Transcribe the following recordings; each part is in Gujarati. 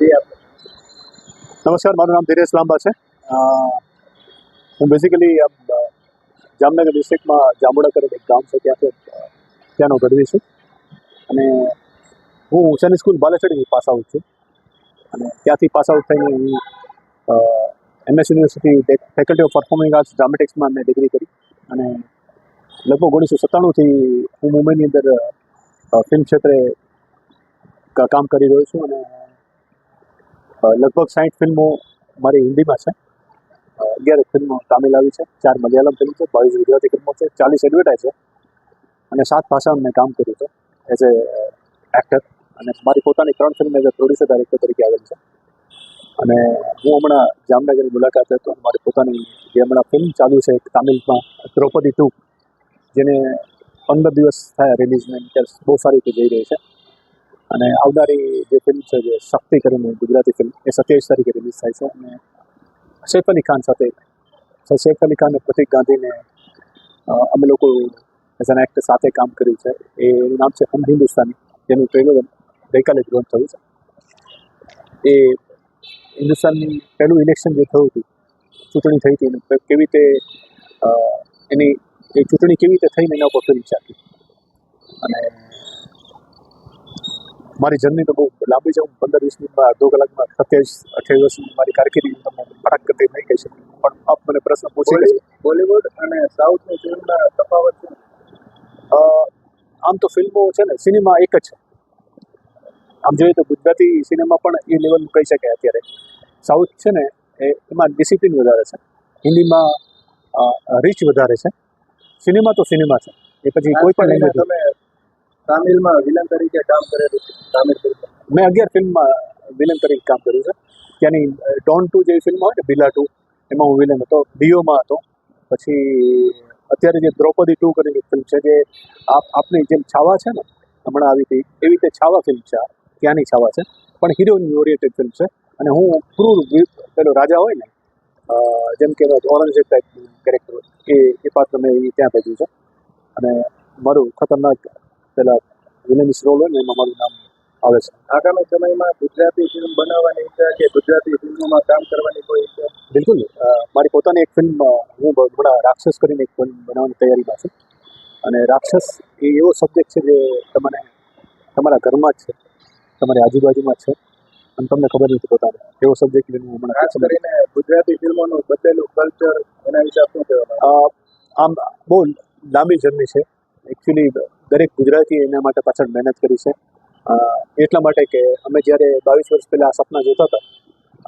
નમસ્કાર, મારું નામ ધીરેશ લાંબા છે. હું બેઝિકલી જામનગર ડિસ્ટ્રિક્ટમાં જાંબુડા કરીને એક ગામ છે ત્યાંનો ગઢવી છું. અને હું સૈનિક સ્કૂલ બાલેસડીથી પાસ આઉટ છું. અને ત્યાંથી પાસ આઉટ થઈને હું MS university faculty of performing arts ડ્રામેટિક્સમાં મેં ડિગ્રી કરી. અને લગભગ 1997થી હું મુંબઈની અંદર ફિલ્મ ક્ષેત્રે કામ કરી રહ્યો છું. અને લગભગ 60 ફિલ્મો મારી હિન્દીમાં છે, 11 ફિલ્મો તામિલ આવી છે, 4 મલયાલમ ફિલ્મ છે, 22 ગુજરાતી ફિલ્મો છે, 40 એડવર્ટાઇઝ છે, અને 7 ભાષામાં મેં કામ કર્યું છે એઝ એ એક્ટર. અને મારી પોતાની 3 film as a producer director તરીકે આવેલ છે. અને હું હમણાં જામનગરની મુલાકાત હતો. મારી પોતાની જે હમણાં ફિલ્મ ચાલુ છે તામિલમાં, દ્રૌપદી 2, જેને 15 દિવસ થયા રિલીઝને, બહુ સારી રીતે જઈ રહી છે. અને આવનારી જે ફિલ્મ છે, જે શક્તિ કરીને ગુજરાતી ફિલ્મ, એ 27 તારીખે રિલીઝ થાય છે. અને સૈફ અલી ખાન સાથે, સૈફ અલી ખાન અને પ્રતિક ગાંધીને અમે લોકો એઝ એન એક્ટર સાથે કામ કર્યું છે. એનું નામ છે હમ હિન્દુસ્તાની, જેનું ટ્રેલર ગઈકાલે લોન્ચ થયું છે. એ હિન્દુસ્તાનની પહેલું ઇલેક્શન જે થયું હતું, ચૂંટણી થઈ હતી, કેવી રીતે એની એ ચૂંટણી કેવી રીતે થઈને એના ઉપર ફિલ્મ છે આખી. અને મારી જર્ની તો બહુ લાંબી છે. હું 15-20 મિનિટમાં, અડધો કલાકમાં 27-28 વર્ષની મારી કારકિર્દી તમને ફટાક કરતી નહીં કહી શકું. પણ આપ મને પ્રશ્ન પૂછી લે, બોલિવૂડ અને સાઉથની ફિલ્મના તફાવત શું? આમ તો ફિલ્મો છે ને, સિનેમા એક જ છે. આમ જોઈએ તો ગુજરાતી સિનેમા પણ એ લેવલનું કહી શકાય અત્યારે. સાઉથ છે ને, એમાં ડિસિપ્લિન વધારે છે, હિન્દીમાં રીચ વધારે છે. સિનેમા તો સિનેમા છે, એ પછી કોઈ પણ લેંગ્વેજ. તમે તામિલમાં વિલન તરીકે કામ કરેલું છે. તામિલ ફિલ્મ મેં 11 ફિલ્મમાં વિલન તરીકે કામ કર્યું છે. ત્યાંની ડોન 2 જેવી ફિલ્મ હોય ને, બિલા 2, એમાં હું વિલન હતો, ડીઓમાં હતો. પછી અત્યારે જે દ્રૌપદી 2 કરીને ફિલ્મ છે, જે આપની જેમ છાવા છે ને, હમણાં આવી હતી, એવી રીતે છાવા ફિલ્મ છે. ત્યાંની છાવા છે, પણ હિરોઈન ઓરિએન્ટેડ ફિલ્મ છે. અને હું ક્રૂર પેલો રાજા હોય ને, જેમ કે ઔરંગઝેબ ટાઈપનું કેરેક્ટર, એ પાત્ર મેં ત્યાં ભજવ્યું છે. અને મારું ખતરનાક પેલા વિલનિસ રોલ હોય ને, એમાં મારું નામ આવે છે. આગામી સમયમાં ગુજરાતી ફિલ્મ બનાવવાની ઈચ્છા કે ગુજરાતી ફિલ્મોમાં કામ કરવાની કોઈ ઈચ્છા? બિલકુલ. મારી પોતાની એક ફિલ્મ, હું હમણાં રાક્ષસ કરીને એક ફિલ્મ બનાવવાની તૈયારીમાં છું. અને રાક્ષસ એ એવો સબ્જેક્ટ છે જે તમને તમારા ઘરમાં જ છે, તમારી આજુબાજુમાં જ છે, અને તમને ખબર નથી પોતાને. એવો સબ્જેક્ટ લઈને હું હમણાં ખાસ કરીને ગુજરાતી ફિલ્મોનું બદલેલું કલ્ચર, એના વિશે શું કહેવા? આમ બહુ લાંબી જર્ની છે. એકચ્યુઅલી દરેક ગુજરાતી એના માટે પાછળ મહેનત કરી છે. એટલા માટે કે અમે જ્યારે 22 વર્ષ પહેલાં સપના જોતા હતા,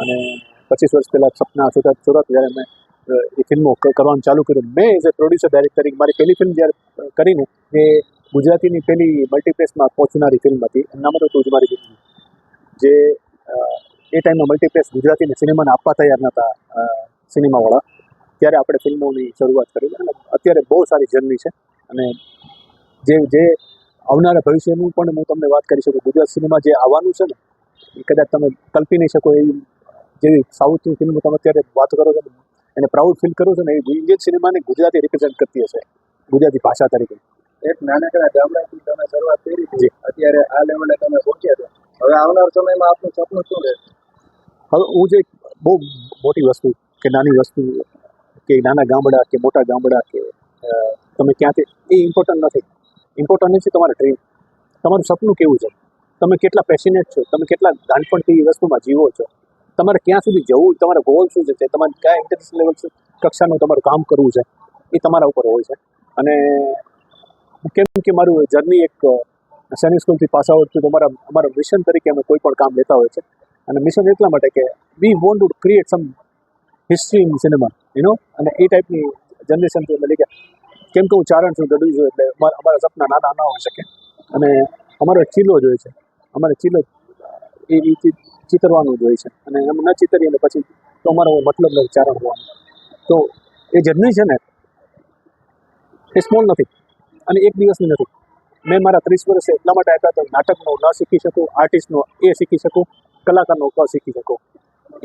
અને 25 વર્ષ પહેલાં સપના જોતા જ્યારે મેં એ ફિલ્મો કરવાનું ચાલુ કર્યું, મેં એઝ એ પ્રોડ્યુસર ડાયરેક્ટર તરીકે મારી પહેલી ફિલ્મ જ્યારે કરીને, એ ગુજરાતીની પહેલી મલ્ટીપ્લેક્સમાં પહોંચનારી ફિલ્મ હતી. એનું નામ હતું તું જ મારી જિંદગી, જે એ ટાઈમમાં મલ્ટીપ્લેક્સ ગુજરાતીને સિનેમાને આપવા તૈયાર નહોતા સિનેમાવાળા. ત્યારે આપણે ફિલ્મોની શરૂઆત કરી. અને અત્યારે બહુ સારી જર્ની છે. અને જે આવનારા ભવિષ્યનું પણ હું તમને વાત કરી શકું. ગુજરાત સિનેમા જે આવવાનું છે ને, એ કદાચ તમે કલ્પી નહીં શકો એવી. જેવી સાઉથની ફિલ્મો તમે અત્યારે વાત કરો છો, એને પ્રાઉડ ફીલ કરો છો ને, એ ઇન્ડિયન સિનેમાને ગુજરાતી રિપ્રેઝેન્ટ કરતી હશે, ગુજરાતી ભાષા તરીકે. એક નાનકડા ગામડાથી તમે શરૂઆત કરી હતી, અત્યારે આ લેવલે તમે પહોંચ્યા છો. હવે આવનાર સમયમાં આપનું સપનું શું રહેશે? હવે હું જે બહુ મોટી વસ્તુ કે નાની વસ્તુ કે નાના ગામડા કે મોટા ગામડા કે તમે ક્યાંથી, એ ઇમ્પોર્ટન્ટ નથી. ઇમ્પોર્ટન્ટ નથી તમારા ડ્રીમ, તમારું સપનું કેવું છે, તમે કેટલા પેશનેટ છો, તમે કેટલા નાનપણથી એ વસ્તુમાં જીવો છો, તમારે ક્યાં સુધી જવું, તમારા ગોલ શું છે, તમારે કયા ઇન્ટરેસ્ટ લેવલ કક્ષાનું તમારું કામ કરવું છે, એ તમારા ઉપર હોય છે. અને કેમ કે મારું જર્ની એક સૈનિક સ્કૂલથી પાસ આઉટ થયું, તો અમારા મિશન તરીકે અમે કોઈ પણ કામ લેતા હોય છે. અને મિશન એટલા માટે કે we want to create some history in cinema, અને એ ટાઈપની જનરેશનથી અમે લઈ ગયા. કેમ કે હું ચારણ છું, ગઢવી છું, એટલે અમારા સપના નાના ના હોઈ શકે. અને અમારો એક ચીલો જ હોય છે, અમારે ચીલો એ ચિતરવાનું જ હોય છે. અને એમ ન ચિતરીએ ને પછી તો અમારો મતલબ નથી ચારણ હોવાનો. તો એ જર્ની છે ને, એ સ્મોલ નથી અને એક દિવસની નથી. મેં મારા 30 વર્ષે એટલા માટે આપ્યા હતા, નાટકનો ન શીખી શકું, આર્ટિસ્ટનો એ શીખી શકું, કલાકારનો ક શીખી શકું.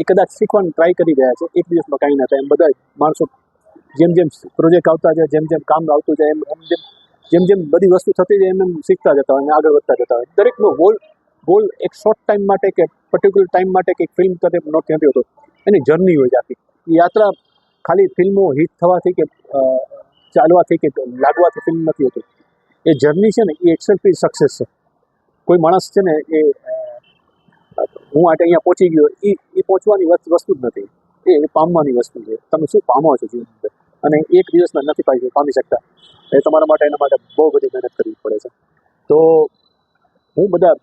એ કદાચ શીખવાનું ટ્રાય કરી રહ્યા છે. એક દિવસમાં કાંઈ ના થાય. એમ બધા માણસો જેમ જેમ પ્રોજેક્ટ આવતા જાય, જેમ જેમ કામ આવતું જાય, જેમ જેમ બધી વસ્તુ થતી જાય, એમ શીખતા જતા હોય અને આગળ વધતા જતા હોય. દરેકનો ગોલ એક શોર્ટ ટાઈમ માટે કે પર્ટિક્યુલર ટાઈમ માટે કે ફિલ્મ કરે નથી હોતો, એની જર્ની હોય છે આખી. એ યાત્રા ખાલી ફિલ્મો હિટ થવાથી કે ચાલવાથી કે લાગવાથી ફિલ્મ નથી હોતું. એ જર્ની છે ને એ એક્સેલ્ફ સક્સેસ છે. કોઈ માણસ છે ને એ હું આજે અહીંયા પહોંચી ગયો એ પહોંચવાની વસ્તુ જ નથી, એ પામવાની વસ્તુ છે. તમે શું પામો છો જીવન અંદર, અને એક દિવસમાં નથી પામી શકતા. એ તમારા માટે એના માટે બહુ બધી મહેનત કરવી પડે છે. તો હું બધા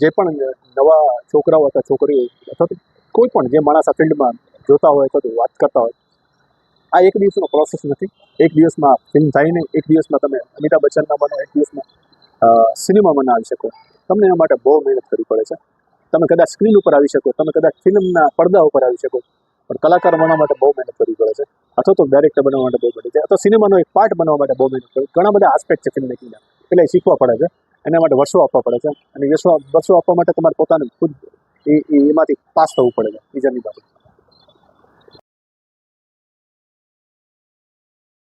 જે પણ નવા છોકરાઓ અથવા છોકરીઓ અથવા તો કોઈ પણ જે માણસ આ ફિલ્ડમાં જોતા હોય અથવા તો વાત કરતા હોય, આ એક દિવસનો પ્રોસેસ નથી. એક દિવસમાં ફિલ્મ થાય નહીં, એક દિવસમાં તમે અમિતાભ બચ્ચનના બનો, એક દિવસમાં સિનેમામાં ના આવી શકો. તમને એના માટે બહુ મહેનત કરવી પડે છે. તમે કદાચ સ્ક્રીન ઉપર આવી શકો, તમે કદાચ ફિલ્મના પડદા ઉપર આવી શકો, પણ કલાકાર બનવા માટે બહુ મહેનત કરવી પડે છે. અથવા તો ડાયરેક્ટર બનવા માટે બહુ મહેનત છે, અથવા સિનેમાનો એક પાર્ટ બનવા માટે બહુ મહેનત પડે. ઘણા બધા આસ્પેક્ટ છે ફિલ્મ મેકિંગના, એટલે એ શીખવા પડે છે. એના માટે વર્ષો આપવા પડે છે, અને વર્ષો આપવા માટે તમારે પોતાને ખુદ એમાંથી પાસ થવું પડે છે બીજાની બાજુ.